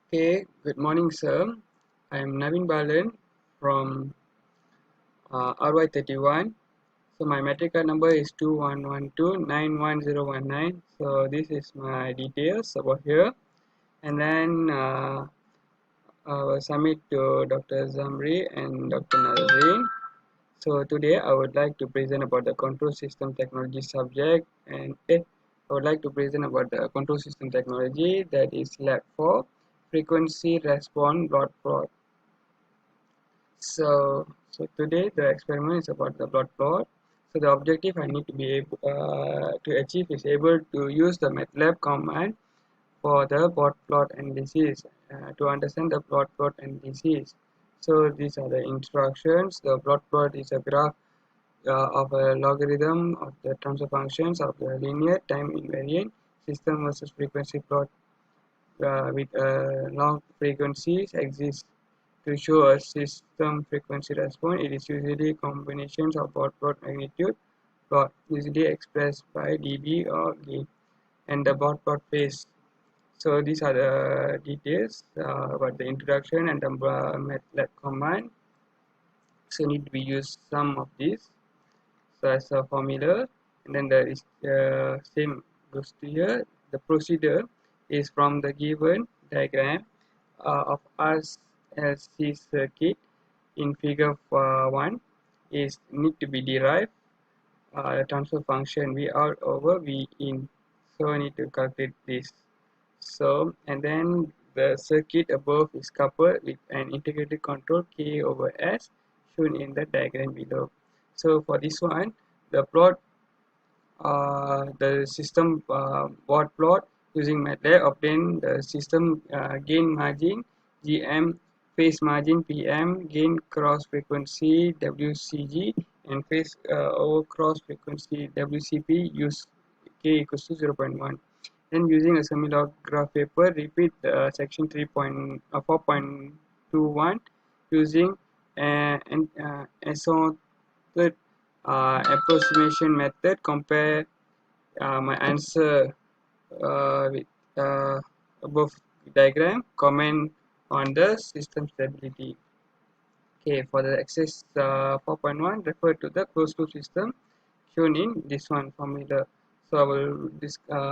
Okay, good morning, sir. I am Naavind Balan from RY31. So my matric card number is 2112911019. So this is my details about here, and then I will submit to Dr. Zamri and Dr. Nazreen. So today I would like to present about the control system technology subject, and I would like to present about the control system technology that is lab for frequency response blood plot. So today the experiment is about the blood plot. So the objective I need to be able to achieve is able to use the MATLAB command for the blood plot and disease to understand the blood plot and disease. So these are the instructions. The blood plot is a graph of a logarithm of the transfer functions of the linear time invariant system versus frequency plot with long frequencies exists. To show a system frequency response, it is usually combinations of baud plot magnitude plot, usually expressed by dB or gain, and the baud plot phase. So these are the details about the introduction and the MATLAB command. So need to be used some of these. So as a formula, and then there is same goes to here. The procedure is from the given diagram of RLC circuit in figure 1 is need to be derived the transfer function V out over V in. So I need to calculate this. So and then the circuit above is coupled with an integrated control K over S shown in the diagram below. So for this one, the plot the system baud plot using MATLAB obtain the system gain margin GM, phase margin PM, gain cross frequency WCG, and phase over cross frequency WCP use K equals to 0.1. Then using a semi-log graph paper, repeat section 4.21 using an assorted approximation method. Compare my answer with above diagram. Comment on the system stability. Okay, for the axis 4.1, refer to the closed loop system shown in this one formula. So I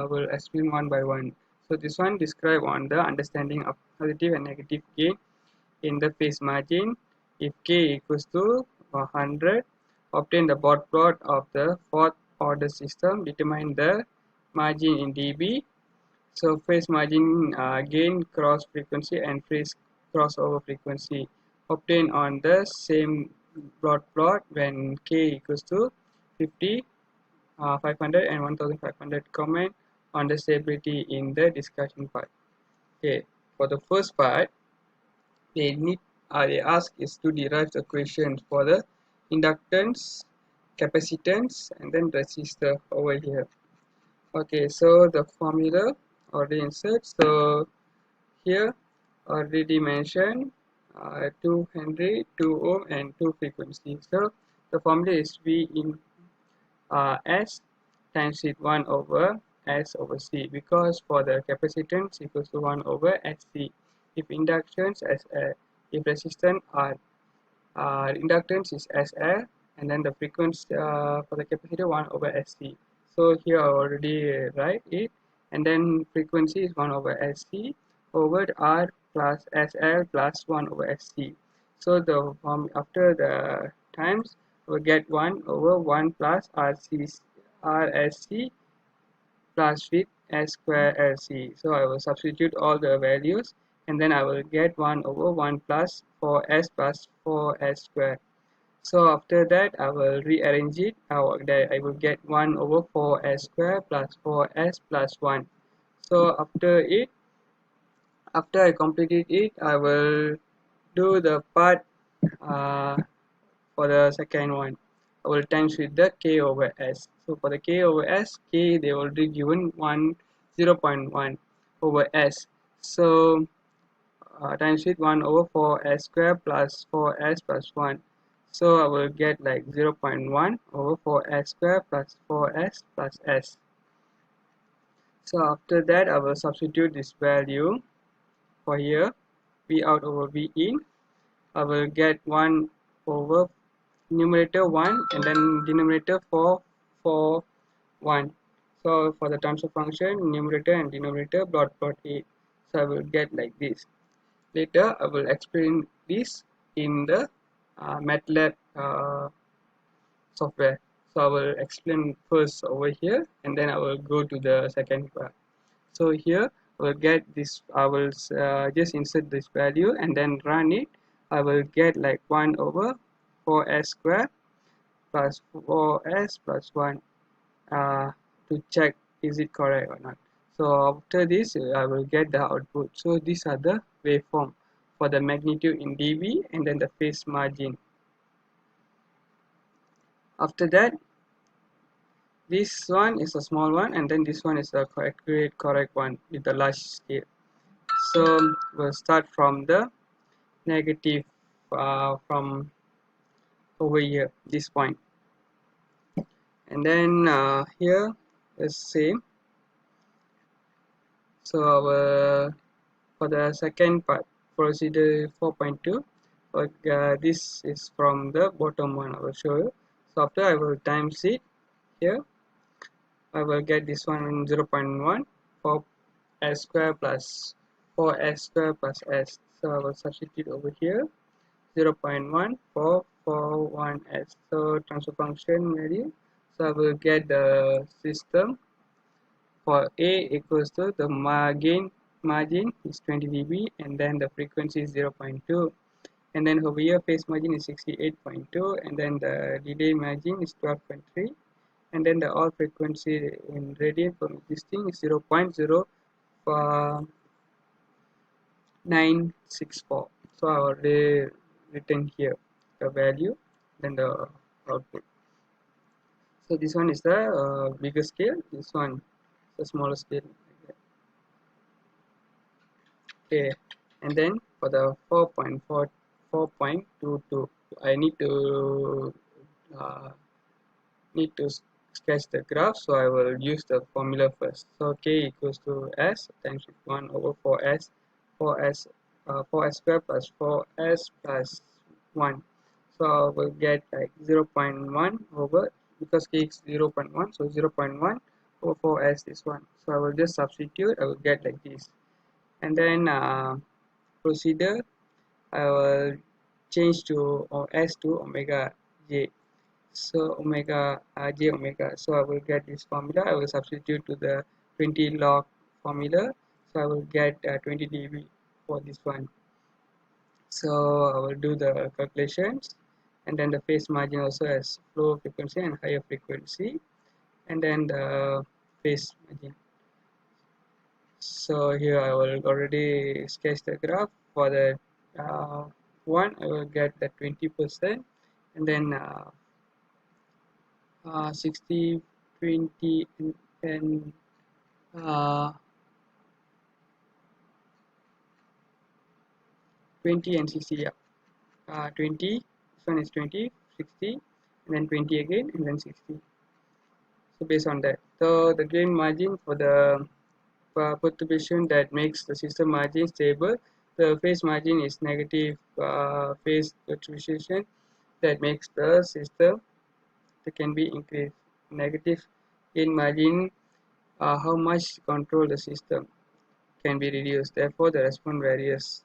will explain one by one. So this one describe on the understanding of positive and negative gain in the phase margin. If k equals to 100, obtain the baud plot of the fourth order system. Determine the margin in dB. So phase margin gain, cross frequency, and phase crossover frequency obtained on the same blood plot when k equals to 50, 500, and 1500. Comment on the stability in the discussion part. Okay, for the first part, they ask is to derive the equation for the inductance, capacitance, and then resistor over here. Okay, so the formula already insert. So here already mentioned 2 Henry, 2 ohm, and 2 frequency. So the formula is V in S times it 1 over S over C, because for the capacitance equals to 1 over SC. If inductance if resistance are inductance is SL, and then the frequency for the capacitor 1 over SC. So here I already write it, and then frequency is 1 over SC over R plus SL plus 1 over SC. So the after the times we get 1 over 1 plus RSC plus with S square LC. So I will substitute all the values, and then I will get 1 over 1 plus 4S plus 4S square. So after that I will rearrange it. I will get 1 over 4S square plus 4S plus 1. So after I completed it, I will do the part uh, for the second one. I will times with the k over s. So for the k over s, k they already given 0.1 over s. So times with 1 over 4s square plus 4s plus 1. So I will get like 0.1 over 4s square plus 4s plus s. So after that I will substitute this value for here, V out over V in, I will get 1 over numerator 1 and then denominator 4, 1. So for the transfer function, numerator and denominator plot A. So I will get like this. Later I will explain this in the MATLAB software. So I will explain first over here and then I will go to the second part. So here I will get this, I will just insert this value and then run it. I will get like 1 over 4s square plus 4s plus 1 to check is it correct or not. So after this I will get the output. So these are the waveform for the magnitude in dB and then the phase margin. After that, this one is a small one and then this one is a correct one with the large scale. So we'll start from the negative from over here, this point, and then here is same. So for the second part, procedure 4.2, this is from the bottom one. I will show you. So after I will times it here, I will get this one 0.1 for s square plus 4s square plus s. So I will substitute over here 0.1 for 1s. So transfer function value. So I will get the system for A equals to the margin is 20 dB and then the frequency is 0.2, and then over here phase margin is 68.2 and then the delay margin is 12.3 and then the all frequency in radian from this thing is 0.0964. So I already written here the value then the output. So this one is the bigger scale, this one the smaller scale. Okay, and then for the 4.22 I need to sketch the graph, so I will use the formula first. So k equals to s times 1 over 4s 4s square plus 4s plus 1. So I will get like 0.1 over, because k is 0.1, so 0.1 over 4s this one. So I will just substitute, I will get like this. And then procedure, I will change to s to omega j. So omega j omega. So I will get this formula. I will substitute to the 20 log formula. So I will get 20 dB for this one. So I will do the calculations, and then the phase margin also has low frequency and higher frequency, and then the phase margin. So here I will already sketch the graph for the one. I will get the 20%, and then 60, 20, and uh, 20 and 60. Yeah, 20. This one is 20, 60, and then 20 again, and then 60. So based on that, so the gain margin for the perturbation that makes the system margin stable. The phase margin is negative phase perturbation that makes the system that can be increased. Negative gain margin, how much control the system can be reduced. Therefore, the response varies.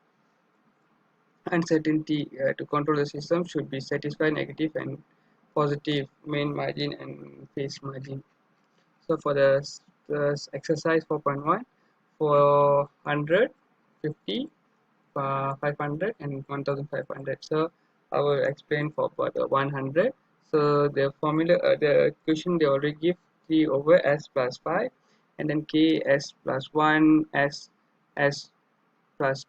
Uncertainty to control the system should be satisfied negative and positive main margin and phase margin. So for the exercise 4.1, for 100, 50, 500 and 1500. So I will explain for the 100. So the formula, the equation they already give 3 over s plus 5 and then k s plus 1 s plus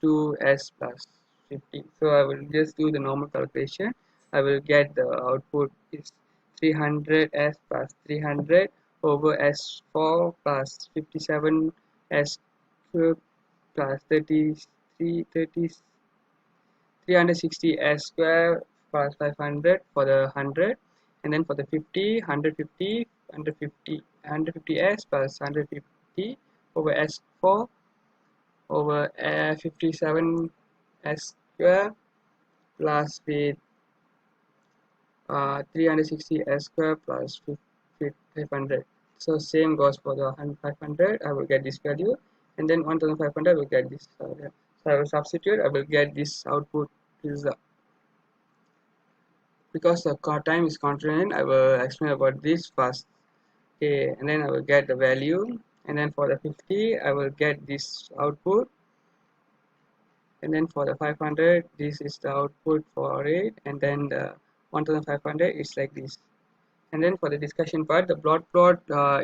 2 s plus 50. So I will just do the normal calculation. I will get the output is 300 s plus 300 over s4 plus 57 s cubed plus 360 s square plus 500 for the 100, and then for the 50 150 s plus 150 over s4 over 57 s square plus with 360 s square plus 500. So same goes for the 500. I will get this value, and then 1500 will get this. So I will substitute. I will get this output result. Because the time is constant, I will explain about this first. Okay, and then I will get the value, and then for the 50 I will get this output, and then for the 500 this is the output for it, and then the 1500 is like this. And then for the discussion part, the plot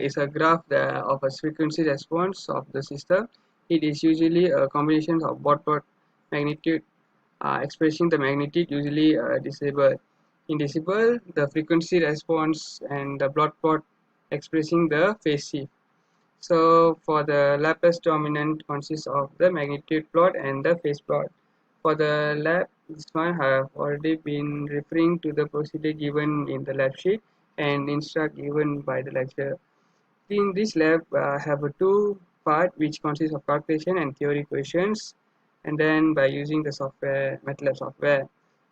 is a graph of a frequency response of the system. It is usually a combination of plot magnitude expressing the magnitude, usually disabled. In decibel, the frequency response, and the plot expressing the phase shift. So for the Laplace dominant consists of the magnitude plot and the phase plot. For the lab, this one I have already been referring to the procedure given in the lab sheet and instruct given by the lecturer. In this lab, I have a two part which consists of calculation and theory questions, and then by using the software, MATLAB software.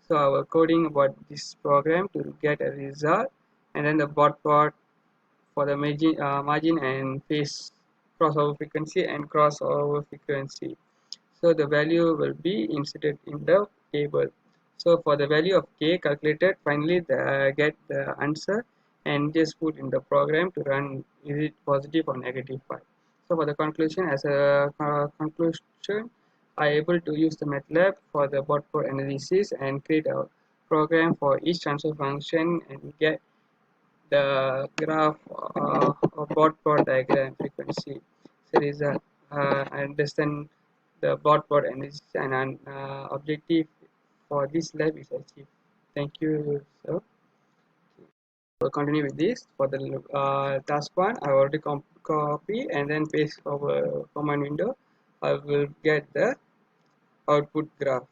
So I will coding about this program to get a result, and then the plot for the margin and phase crossover frequency and crossover frequency. So the value will be inserted in the table. So for the value of k calculated, finally get the answer and just put in the program to run, is it positive or negative part. So for the conclusion, as a conclusion, I able to use the MATLAB for the bot code analysis and create a program for each transfer function and get the graph of bot diagram frequency. So result, understand the bot analysis and objective for this lab is achieved. Thank you, sir. We'll continue with this. For the task one, I already copy and then paste over command window. I will get the output graph.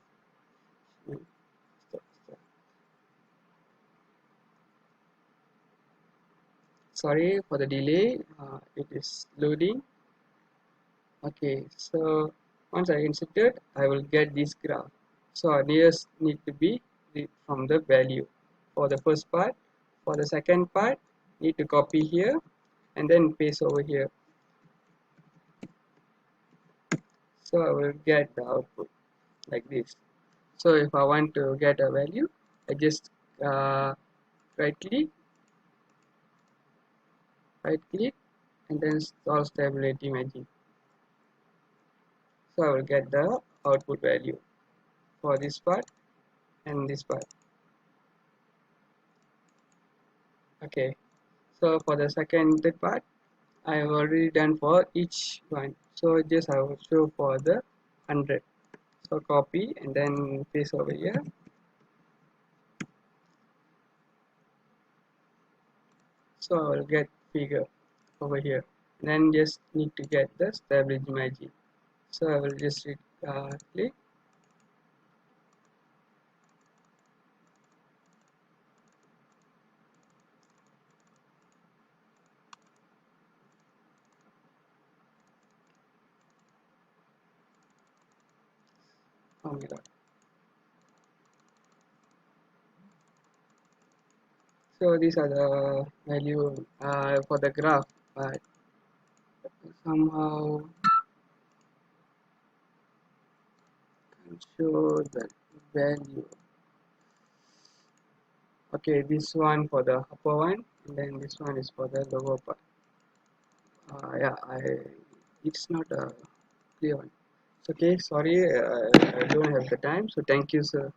Sorry for the delay. It is loading. Okay, so once I inserted, I will get this graph. So our nearest need to be from the value for the first part. For the second part, need to copy here and then paste over here. So I will get the output like this. So if I want to get a value, I just right click, and then solve stability magic. So I will get the output value for this part and this part. Okay, so for the second part, I have already done for each one. So just I will show for the 100. So copy and then paste over here. So I will get figure over here. And then just need to get the stability magic. So I will just click. Oh my god. So these are the value for the graph, but somehow can't show the value. Okay, this one for the upper one, and then this one is for the lower part. Yeah, it's not a clear one. Okay, sorry, I don't have the time. So thank you, sir.